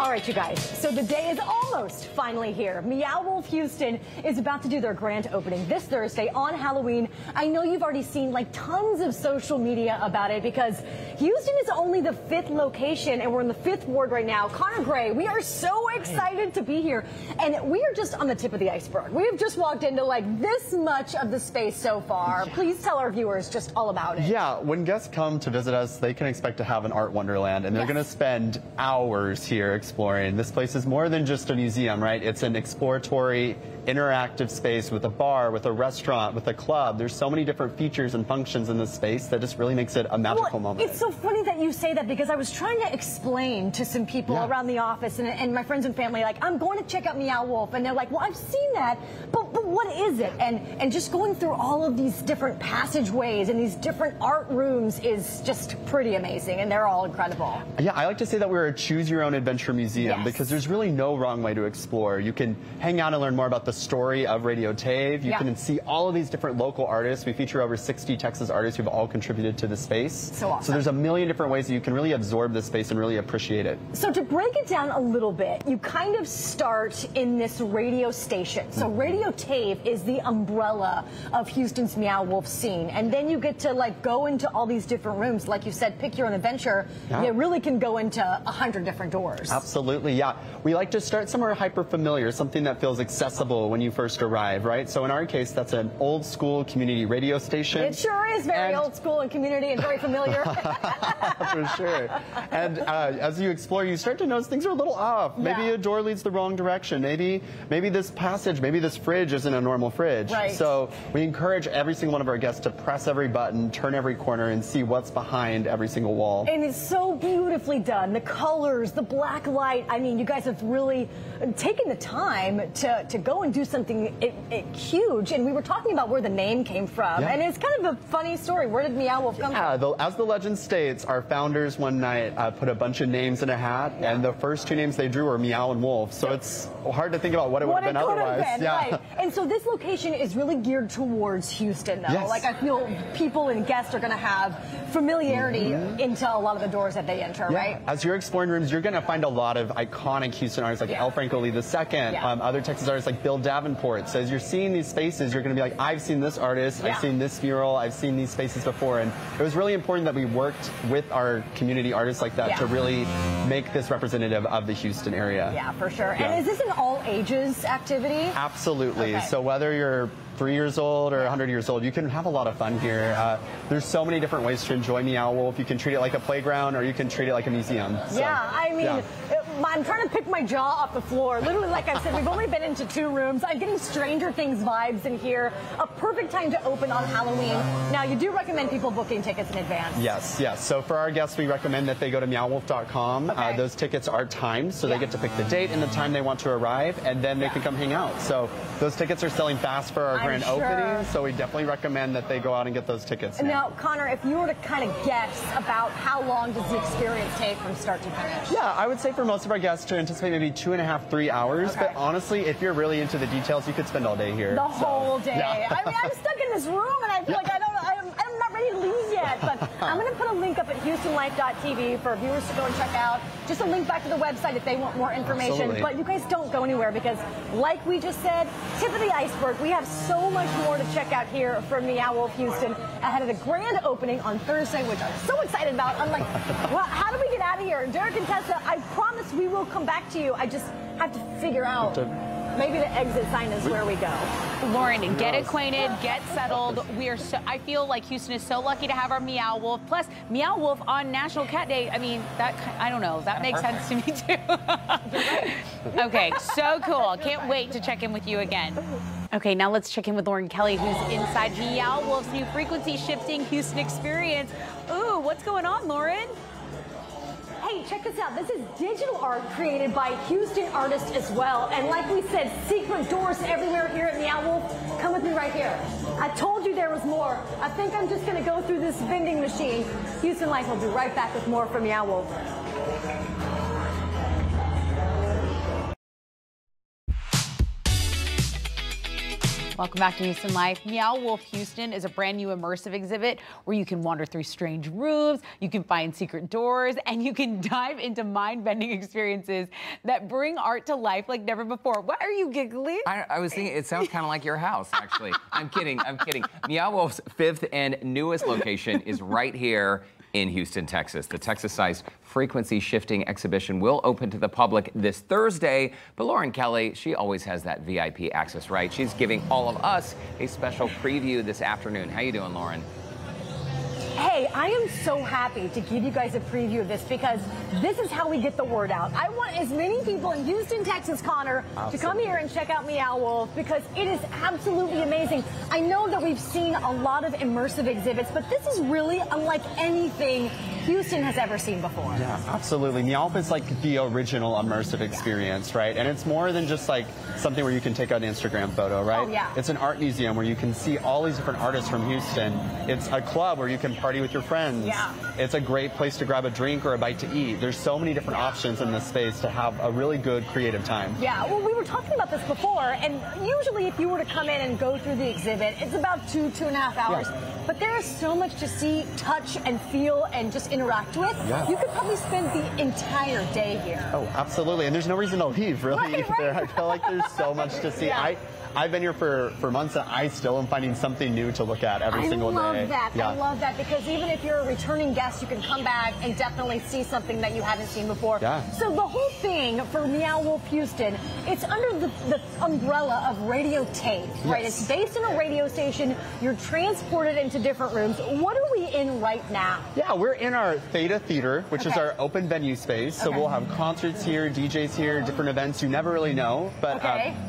All right, you guys, so the day is almost finally here. Meow Wolf Houston is about to do their grand opening this Thursday on Halloween. I know you've already seen like tons of social media about it because Houston is only the 5th location and we're in the 5th ward right now. Connor Gray, we are so excited to be here and we are just on the tip of the iceberg. We have just walked into like this much of the space so far. Yeah. Please tell our viewers just all about it. Yeah, when guests come to visit us, they can expect to have an art wonderland and they're going to spend hours here exploring. This place is more than just a museum, right? It's an exploratory, interactive space with a bar, with a restaurant, with a club. There's so many different features and functions in this space that just really makes it a magical moment. It's so funny that you say that because I was trying to explain to some people around the office and my friends and family, like, I'm going to check out Meow Wolf, and they're like, well, I've seen that, but what is it? And just going through all of these different passageways and these different art rooms is just pretty amazing, and they're all incredible. Yeah, I like to say that we're a choose-your-own-adventure museum because there's really no wrong way to explore. You can hang out and learn more about the story of Radio Tave. You can see all of these different local artists. We feature over 60 Texas artists who've all contributed to the space. So awesome. So there's a million different ways that you can really absorb this space and really appreciate it. So to break it down a little bit, you kind of start in this radio station. So Radio Tave is the umbrella of Houston's Meow Wolf scene. And then you get to like go into all these different rooms. Like you said, pick your own adventure. You really can go into 100 different doors. Absolutely, yeah. We like to start somewhere hyper familiar, something that feels accessible when you first arrive, right? So in our case, that's an old school community radio station. It sure is very old school and community and very familiar. For sure. And as you explore, you start to notice things are a little off. Maybe a door leads the wrong direction. Maybe this passage, maybe this fridge isn't a normal fridge. Right. So we encourage every single one of our guests to press every button, turn every corner, and see what's behind every single wall. And it's so beautifully done. The colors, the black light. I mean, you guys have really taken the time to go and do something huge. And we were talking about where the name came from. And it's kind of a funny story. Where did Meow Wolf come from? As the legend states, our founders one night put a bunch of names in a hat, and the first two names they drew were Meow and Wolf. So it's hard to think about what it would have been otherwise. Right. And so this location is really geared towards Houston, though. Like I feel people and guests are going to have familiarity into a lot of the doors that they enter, right? As you're exploring rooms, you're going to find a lot of iconic Houston artists like L. Franco Lee II, other Texas artists like Bill Davenport. So as you're seeing these spaces, you're going to be like, I've seen this artist, I've seen this mural, I've seen these spaces before. And it was really important that we worked with our community artists like that to really make this representative of the Houston area. Yeah, for sure. And is this an all ages activity? Absolutely. So whether you're 3 years old or 100 years old, you can have a lot of fun here. There's so many different ways to enjoy Meow Wolf. You can treat it like a playground or you can treat it like a museum. So, I mean, I'm trying to pick my jaw off the floor. Literally, like I said, we've only been into 2 rooms. I'm getting Stranger Things vibes in here. A perfect time to open on Halloween. Now, you do recommend people booking tickets in advance. Yes. So for our guests, we recommend that they go to meowwolf.com. Those tickets are timed, so they get to pick the date and the time they want to arrive, and then they can come hang out. So those tickets are selling fast for our grand opening, so we definitely recommend that they go out and get those tickets. Now, Connor, if you were to kind of guess about how long does the experience take from start to finish? Yeah, I would say for most of our guests to anticipate maybe 2.5, 3 hours. But honestly, if you're really into the details, you could spend all day here. The whole day. I mean, I'm stuck in this room and I feel like I'm not ready to leave yet. But I'm going to put a link up at HoustonLife.tv for viewers to go and check out. Just a link back to the website if they want more information. But you guys don't go anywhere because, like we just said, tip of the iceberg. We have so much more to check out here from Meow Wolf Houston ahead of the grand opening on Thursday, which I'm so excited about. I'm like, well, how do we get out of here? Derek and Tessa, I promise we will come back to you. I just have to figure out. Maybe the exit sign is where we go. Lauren, get acquainted, get settled. I feel like Houston is so lucky to have our Meow Wolf. Plus, Meow Wolf on National Cat Day. I mean, I don't know. That makes sense to me, too. Okay, so cool. Can't wait to check in with you again. Okay, now let's check in with Lauren Kelly, who's inside Meow Wolf's new frequency shifting Houston experience. Ooh, what's going on, Lauren? Hey, check this out. This is digital art created by Houston artists as well. And like we said, secret doors everywhere here at Meow Wolf. Come with me right here. I told you there was more. I think I'm just going to go through this vending machine. Houston Life will be right back with more from Meow Wolf. Welcome back to Houston Life. Meow Wolf Houston is a brand new immersive exhibit where you can wander through strange rooms, you can find secret doors, and you can dive into mind-bending experiences that bring art to life like never before. Why are you giggling? I was thinking, it sounds kind of like your house, actually. I'm kidding, I'm kidding. Meow Wolf's 5th and newest location is right here in Houston, Texas. The Texas-sized frequency shifting exhibition will open to the public this Thursday, but Lauren Kelly, she always has that VIP access, right? She's giving all of us a special preview this afternoon. How you doing, Lauren? Hey, I am so happy to give you guys a preview of this because this is how we get the word out. I want as many people in Houston, Texas, Connor, to come here and check out Meow Wolf because it is absolutely amazing. I know that we've seen a lot of immersive exhibits, but this is really unlike anything Houston has ever seen before. Yeah, absolutely. Meow Wolf is like the original immersive experience, right? And it's more than just like something where you can take out an Instagram photo, right? Oh, yeah. It's an art museum where you can see all these different artists from Houston. It's a club where you can party with your friends. Yeah. It's a great place to grab a drink or a bite to eat. There's so many different options in this space to have a really good creative time. Yeah, well, we were talking about this before, and usually if you were to come in and go through the exhibit, it's about 2.5 hours. Yeah. But there is so much to see, touch, and feel, and just interact with. Yeah. You could probably spend the entire day here. Oh, absolutely. And there's no reason to leave, really. Right. I feel like there's so much to see. Yeah. I've been here for months, and I still am finding something new to look at every single day. I love that. Yeah. I love that because even if you're a returning guest, you can come back and definitely see something that you haven't seen before. Yeah. So the whole thing for Meow Wolf Houston, it's under the umbrella of Radio Tave, right? Yes. It's based on a radio station. You're transported into different rooms. What are we in right now? Yeah, we're in our Theta Theater, which is our open venue space. So we'll have concerts here, DJs here, different events you never really know. But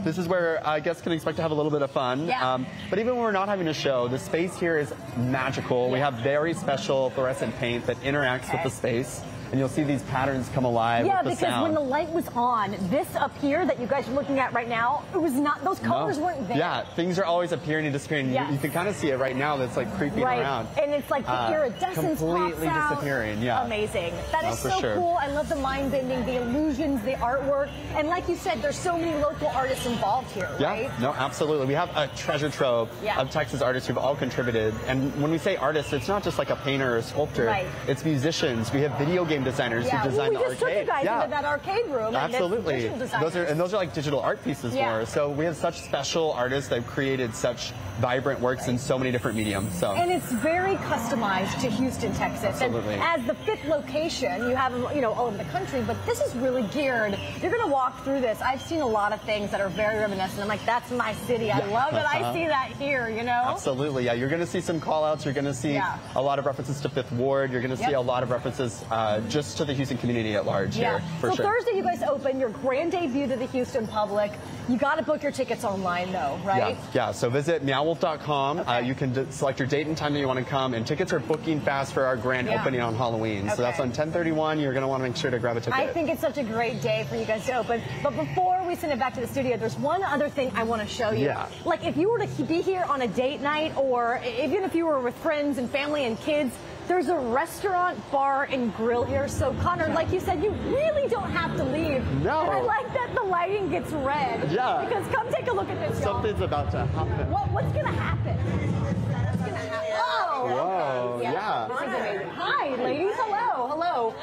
this is where guests can expect to have a little bit of fun. Yeah. But even when we're not having a show, the space here is magical. Yeah. We have very special fluorescent paint that interacts with the space. And you'll see these patterns come alive with the sound. Yeah, because when the light was on, this up here that you guys are looking at right now, it was not, those colors weren't there. Yeah, things are always appearing and disappearing. Yes. You can kind of see it right now that's like creeping around. And it's like the iridescence completely pops out. disappearing, yeah. Amazing. That is for so sure. cool. I love the mind bending, the illusions, the artwork. And like you said, there's so many local artists involved here, right? Yeah, no, absolutely. We have a treasure trove of Texas artists who've all contributed. And when we say artists, it's not just like a painter or a sculptor. Right. It's musicians. We have video game designers who design we the just took you guys into that arcade room. Absolutely. And those are like digital art pieces for us. So we have such special artists that have created such vibrant works in so many different mediums. So. And it's very customized to Houston, Texas. Absolutely. And as the 5th location, you have them, all over the country, but this is really geared. You're going to walk through this. I've seen a lot of things that are very reminiscent. I'm like, that's my city. I love it. I see that here, Absolutely, yeah. You're going to see some call-outs. You're going to see a lot of references to 5th Ward. You're going to see a lot of references just to the Houston community at large here, for sure. Thursday you guys open your grand debut to the Houston public. You got to book your tickets online, though, right? Yeah. So visit meowwolf.com. You can select your date and time that you want to come, and tickets are booking fast for our grand opening on Halloween. So that's on 10/31. You're going to want to make sure to grab a ticket. I think it's such a great day for you guys to open. But before we send it back to the studio, there's one other thing I want to show you. Yeah. Like if you were to be here on a date night, or even if you were with friends and family and kids, there's a restaurant, bar, and grill here. So, Connor, like you said, you really don't have to leave. No. And I like that the lighting gets red. Yeah. Because come take a look at this, y'all. Something's about to happen. What's going to happen? What's going to happen? Oh. Whoa, yeah. This is amazing. Hi, ladies. Hello.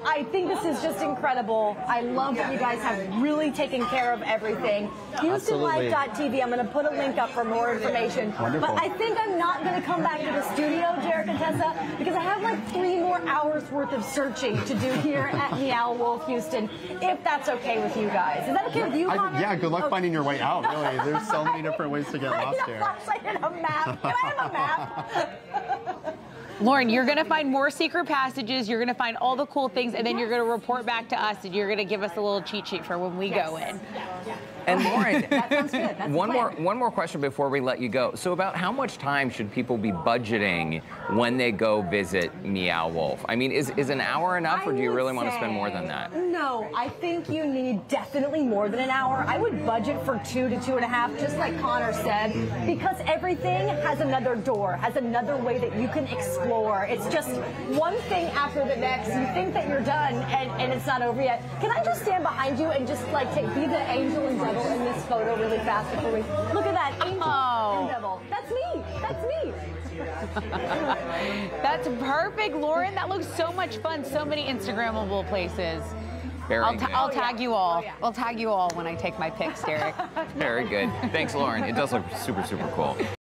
I think this is just incredible. I love that you guys have really taken care of everything. HoustonLife.tv. I'm going to put a link up for more information. Wonderful. But I think I'm not going to come back to the studio, Derek and Tessa, because I have like 3 more hours worth of searching to do here at Meow Wolf Houston, if that's okay with you guys. Is that okay with you, Connor? Yeah, good luck finding your way out, really. There's so many different ways to get lost here. I need a map. Can I have a map? Lauren, you're going to find more secret passages. You're going to find all the cool things, and then you're going to report back to us, and you're going to give us a little cheat sheet for when we go in. And Lauren, that sounds good. That's one more question before we let you go. So about how much time should people be budgeting when they go visit Meow Wolf? I mean, is an hour enough, or do you really want to spend more than that? No, I think you need definitely more than an hour. I would budget for 2 to 2.5, just like Connor said, because everything has another door, has another way that you can explore. It's just one thing after the next. You think that you're done, and it's not over yet. Can I just stand behind you and just like be the angel and devil in this photo really fast before we look at that angel and devil? That's me. That's me. That's perfect, Lauren. That looks so much fun. So many Instagrammable places. I'll tag you all. I'll tag you all when I take my pics, Derek. Very good. Thanks, Lauren. It does look super, super cool.